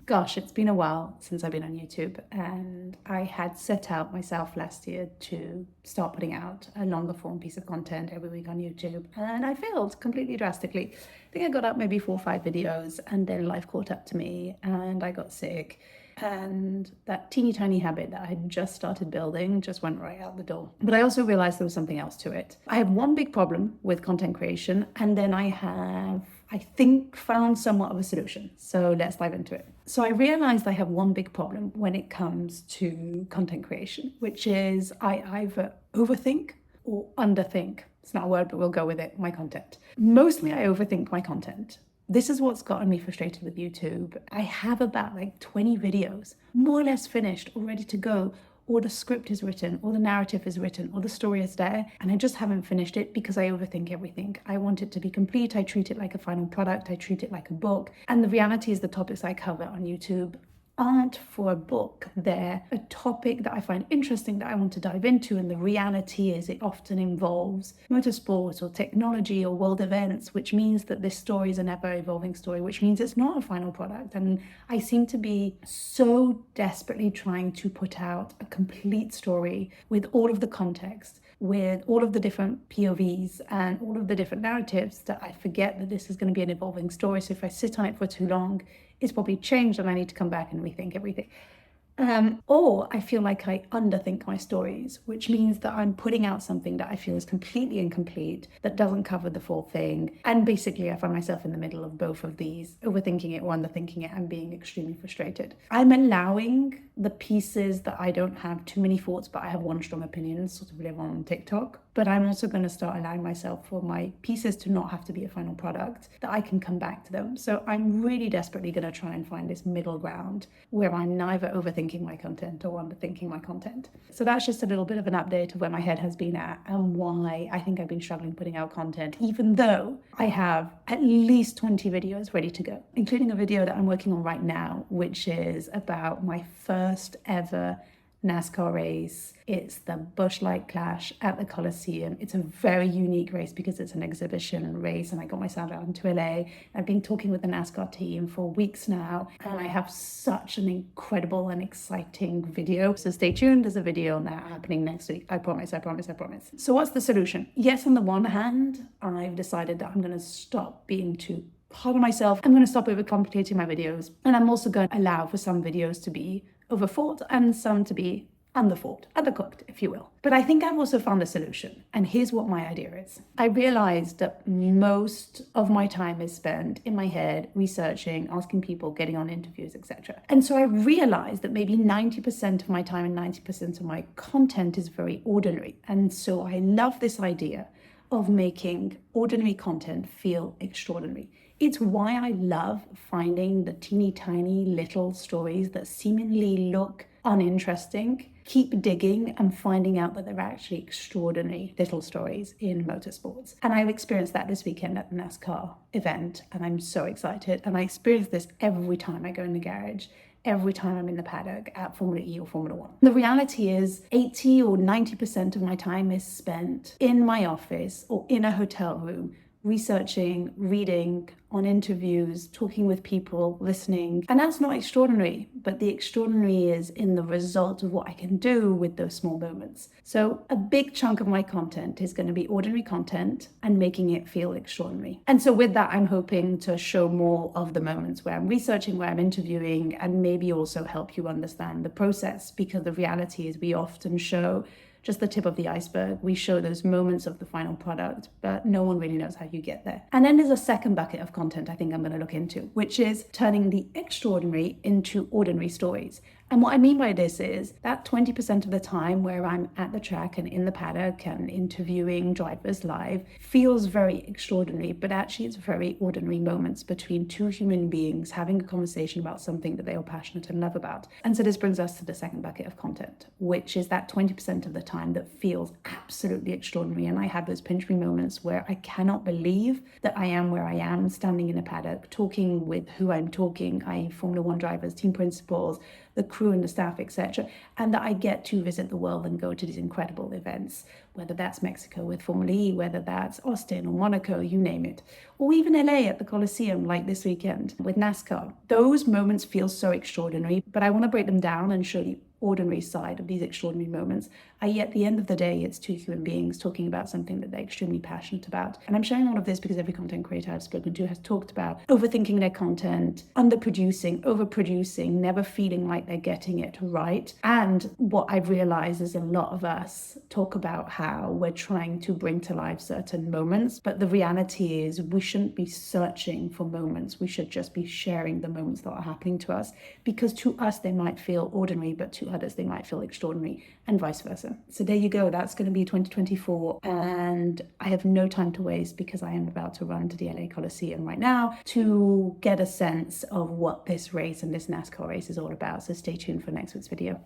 Gosh, it's been a while since I've been on YouTube, and I had set out myself last year to start putting out a longer form piece of content every week on YouTube, and I failed completely drastically. I think I got up maybe 4 or 5 videos, and then life caught up to me, and I got sick, and that teeny tiny habit that I had just started building just went right out the door. But I also realized there was something else to it. I have one big problem with content creation, and then I think, found somewhat of a solution. So let's dive into it. So I realized I have one big problem when it comes to content creation, which is I either overthink or underthink. It's not a word, but we'll go with it, my content. Mostly I overthink my content. This is what's gotten me frustrated with YouTube. I have about 20 videos, more or less finished or ready to go, or the script is written, or the narrative is written, or the story is there, and I just haven't finished it because I overthink everything. I want it to be complete. I treat it like a final product. I treat it like a book. And the reality is the topics I cover on YouTube aren't for a book. They're a topic that I find interesting that I want to dive into, and the reality is it often involves motorsports or technology or world events, which means that this story is an ever-evolving story, which means it's not a final product. And I seem to be so desperately trying to put out a complete story with all of the context, with all of the different POVs and all of the different narratives, that I forget that this is going to be an evolving story. So if I sit on it for too long, it's probably changed and I need to come back and rethink everything. Or I feel like I underthink my stories, which means that I'm putting out something that I feel is completely incomplete, that doesn't cover the full thing. And basically I find myself in the middle of both of these, overthinking it or underthinking it, and being extremely frustrated. I'm allowing the pieces that I don't have too many thoughts, but I have one strong opinion, sort of live on TikTok. But I'm also going to start allowing myself for my pieces to not have to be a final product, that I can come back to them. So I'm really desperately going to try and find this middle ground where I'm neither overthinking my content or underthinking my content. So that's just a little bit of an update of where my head has been at and why I think I've been struggling putting out content, even though I have at least 20 videos ready to go, including a video that I'm working on right now, which is about my first ever NASCAR race. It's the Busch Light Clash at the Coliseum. It's a very unique race because it's an exhibition race, and I got myself out into LA. I've been talking with the NASCAR team for weeks now, and I have such an incredible and exciting video. So stay tuned, there's a video on that happening next week. I promise. So what's the solution? Yes, on the one hand, I've decided that I'm going to stop being too hard on myself. I'm going to stop overcomplicating my videos, and I'm also going to allow for some videos to be overthought and some to be undercooked, if you will. But I think I've also found a solution, and here's what my idea is. I realized that most of my time is spent in my head researching, asking people, getting on interviews, etc. And so I realized that maybe 90% of my time and 90% of my content is very ordinary. And so I love this idea of making ordinary content feel extraordinary. It's why I love finding the teeny tiny little stories that seemingly look uninteresting, keep digging and finding out that they're actually extraordinary little stories in motorsports. And I've experienced that this weekend at the NASCAR event, and I'm so excited. And I experience this every time I go in the garage, every time I'm in the paddock at Formula E or Formula One. The reality is 80 or 90% of my time is spent in my office or in a hotel room, researching, reading, on interviews, talking with people, listening. And that's not extraordinary, but the extraordinary is in the result of what I can do with those small moments. So a big chunk of my content is going to be ordinary content and making it feel extraordinary. And so with that, I'm hoping to show more of the moments where I'm researching, where I'm interviewing, and maybe also help you understand the process, because the reality is we often show just the tip of the iceberg. We show those moments of the final product, but no one really knows how you get there. And then there's a second bucket of content I think I'm going to look into, which is turning the extraordinary into ordinary stories. And what I mean by this is that 20% of the time where I'm at the track and in the paddock and interviewing drivers live feels very extraordinary, but actually it's very ordinary moments between two human beings having a conversation about something that they are passionate and love about. And so this brings us to the second bucket of content, which is that 20% of the time that feels absolutely extraordinary. And I have those pinch me moments where I cannot believe that I am where I am, standing in a paddock, talking with who I'm talking, i.e. Formula One drivers, team principals, the crew and the staff, etc., and that I get to visit the world and go to these incredible events, whether that's Mexico with Formula E, whether that's Austin or Monaco, you name it, or even LA at the Coliseum like this weekend with NASCAR. Those moments feel so extraordinary, but I want to break them down and show you ordinary side of these extraordinary moments. At the end of the day, it's two human beings talking about something that they're extremely passionate about. And I'm sharing all of this because every content creator I've spoken to has talked about overthinking their content, underproducing, overproducing, never feeling like they're getting it right. And what I've realized is a lot of us talk about how we're trying to bring to life certain moments, but the reality is we shouldn't be searching for moments. We should just be sharing the moments that are happening to us, because to us they might feel ordinary, but to others they might feel extraordinary, and vice versa. So there you go, that's going to be 2024, and I have no time to waste because I am about to run to the LA Coliseum right now to get a sense of what this race and this NASCAR race is all about. So stay tuned for next week's video.